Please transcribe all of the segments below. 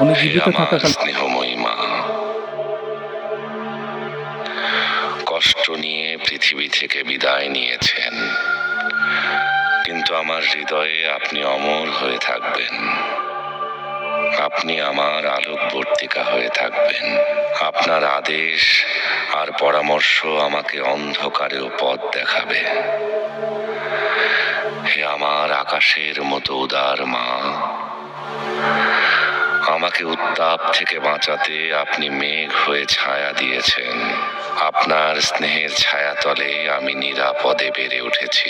উনি হে জীবিত আমার থাকাকালীন স্নেহময়ী মা, কষ্ট নিয়ে পৃথিবী থেকে বিদায় নিয়েছেন, কিন্তু আমার হৃদয়ে আপনি অমর হয়ে থাকবেন। আপনি আমার আলোকবর্তিকা হয়ে থাকবেন। আপনার আদেশ আর পরামর্শ আমাকে অন্ধকারেও পথ দেখাবে। হে আমার আকাশের মতো উদার মা, আমাকে উত্তাপ থেকে বাঁচাতে আপনি মেঘ হয়ে ছায়া দিয়েছেন। আপনার স্নেহের ছায়াতলে আমি নিরাপদে বেড়ে উঠেছি।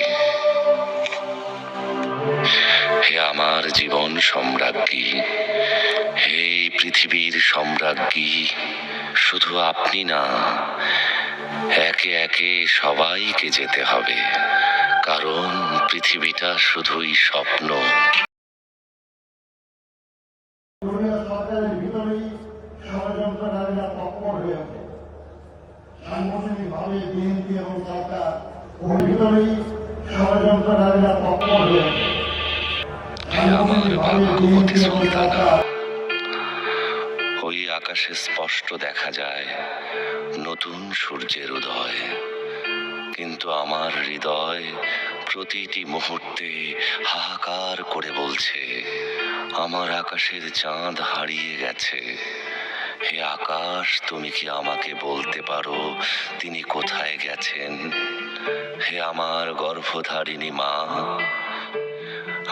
হে আমার জীবন সম্রাজ্ঞী, হে পৃথিবীর সম্রাজ্ঞী, শুধু আপনি না, একে একে সবাইকে যেতে হবে, কারণ পৃথিবীটা শুধুই স্বপ্ন। সরকারের ভিতরেই ষড়যন্ত্রকারীরা তৎপর হয়ে ওঠে। সাংগঠনিকভাবে বিএনপি এবং সরকার ওর ভিতরেই ষড়যন্ত্রকারীরা তৎপর হয়ে ওঠে। হে আমার ভাগ্যবতী সুলতানা, ওই আকাশে স্পষ্ট দেখা যায় নতুন সূর্যের উদয়, কিন্তু আমার হৃদয় প্রতিটি মুহূর্তে হাহাকার করে বলছে, আমার আকাশের চাঁদ হারিয়ে গেছে। হে আকাশ, তুমি কি আমাকে বলতে পারো তিনি কোথায় গেছেন? হে আমার গর্ভধারিণী মা,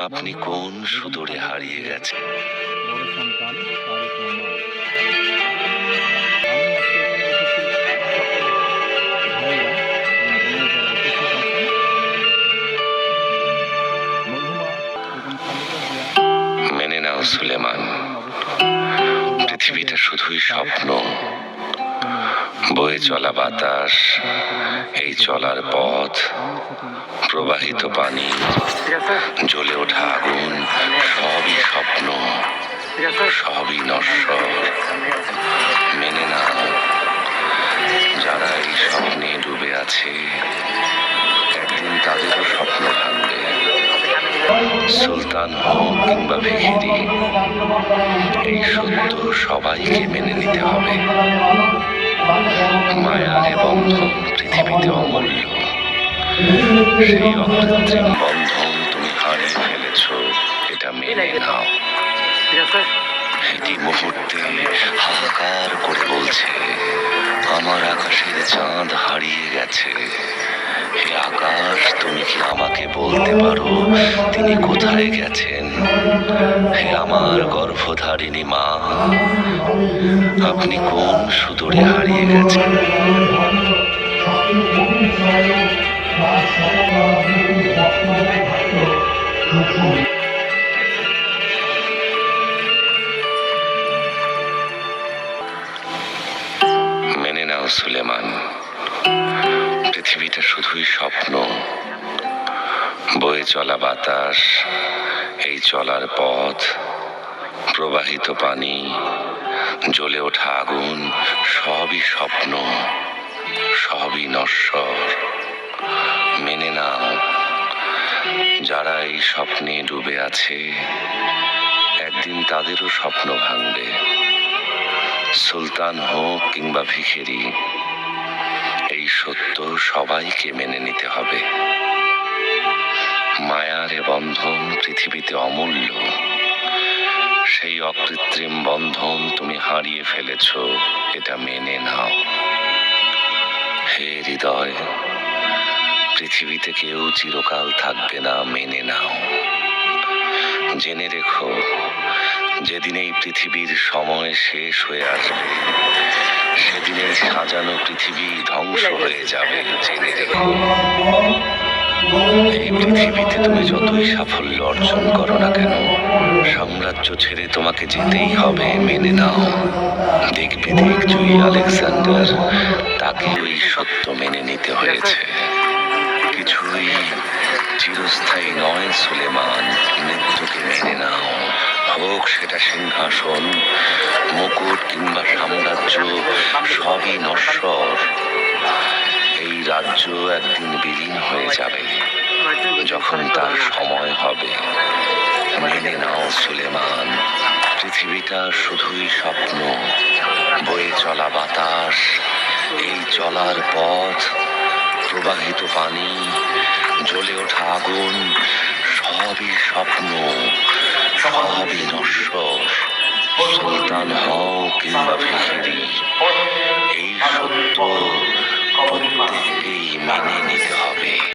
আপনি কোন সুদূরে হারিয়ে গেছেন? বড় সন্তান তারেক রহমান। আমি আজকে এখানে এসেছি সকল ভাইয়েরা এবং বোনেরা যারা উপস্থিত আছেন। মরহুমা বেগম খালেদা জিয়া মেনে নাও সুলেমান, পৃথিবীটা শুধুই স্বপ্ন। বয়ে চলা বাতাস, এই চলার পথ, প্রবাহিত পানি, জ্বলে ওঠা আগুন, সবই স্বপ্ন, সবই নশ্বর। মেনে নাও, যারা এই স্বপ্নে ডুবে আছে, একদিন তাদেরও স্বপ্ন ভাঙবে। সুলতান হোক কিংবা ভিখিরি, এই সত্য সবাইকে মেনে নিতে হবে। মায়ার বন্ধন পৃথিবীতে অমূল্য, সেই অকৃত্রিম বন্ধন তুমি হারিয়ে ফেলেছ, এটা মেনে নাও। এটি মুহূর্তে হাহাকার করে বলছে, আমার আকাশের চাঁদ হারিয়ে গেছে। হে আকাশ, তুমি কি আমাকে বলতে পারো তিনি কোথায় গেছেন? হে আমার গর্ভধারিণী মা, আপনি কোন সুদূরে হারিয়ে গেছেন? মেনে নাও সুলেমান, পৃথিবীটা শুধুই স্বপ্ন। বয়ে চলা বাতাস, এই চলার পথ, প্রবাহিত পানি, জ্বলে ওঠা আগুন, সবই স্বপ্ন, সবই নশ্বর। মেনে নাও, যারা এই স্বপ্নে ডুবে আছে, একদিন তাদেরও স্বপ্ন ভাঙবে। সুলতান হোক কিংবা ভিখিরি, এই সত্য সবাইকে মেনে নিতে হবে। মায়ার বন্ধন পৃথিবীতে অমূল্য, সেই অকৃত্রিম বন্ধন তুমি হারিয়ে ফেলেছ, এটা মেনে নাও। হে হৃদয়, পৃথিবীতে কেউ চিরকাল থাকবে না, মেনে নাও। জেনে রেখো, যেদিন এই পৃথিবীর সময় শেষ হয়ে আসবে, সেদিন এই সাজানো পৃথিবী ধ্বংস হয়ে যাবে। জেনে রেখো, এই পৃথিবীতে তুমি যতই সাফল্য অর্জন করো না কেন, সাম্রাজ্য ছেড়ে তোমাকে যেতেই হবে, মেনে নাও। দিগ্বিদিক জয়ী আলেকজান্ডার, তাকে ওই সত্য মেনে নিতে হয়েছে। কিছুই চিরস্থায়ী নয় সুলেমান, মৃত্যুকে মেনে নাও। হোক সেটা সিংহাসন, মুকুট কিংবা সাম্রাজ্য, সবই নশ্বর। এই রাজ্য একদিন বিলীন হয়ে যাবে, যখন তার সময় হবে। মেনে নাও সুলেমান। পৃথিবীটা শুধুই স্বপ্ন, বয়ে চলা বাতাস, এই চলার পথ, প্রবাহিত পানি, জ্বলে ওঠা আগুন, সবই স্বপ্ন, সবই নশ্বর। সুলতান হও কিংবা ভিখিরি, এই সত্য প্রত্যেককেই মেনে নিতে হবে।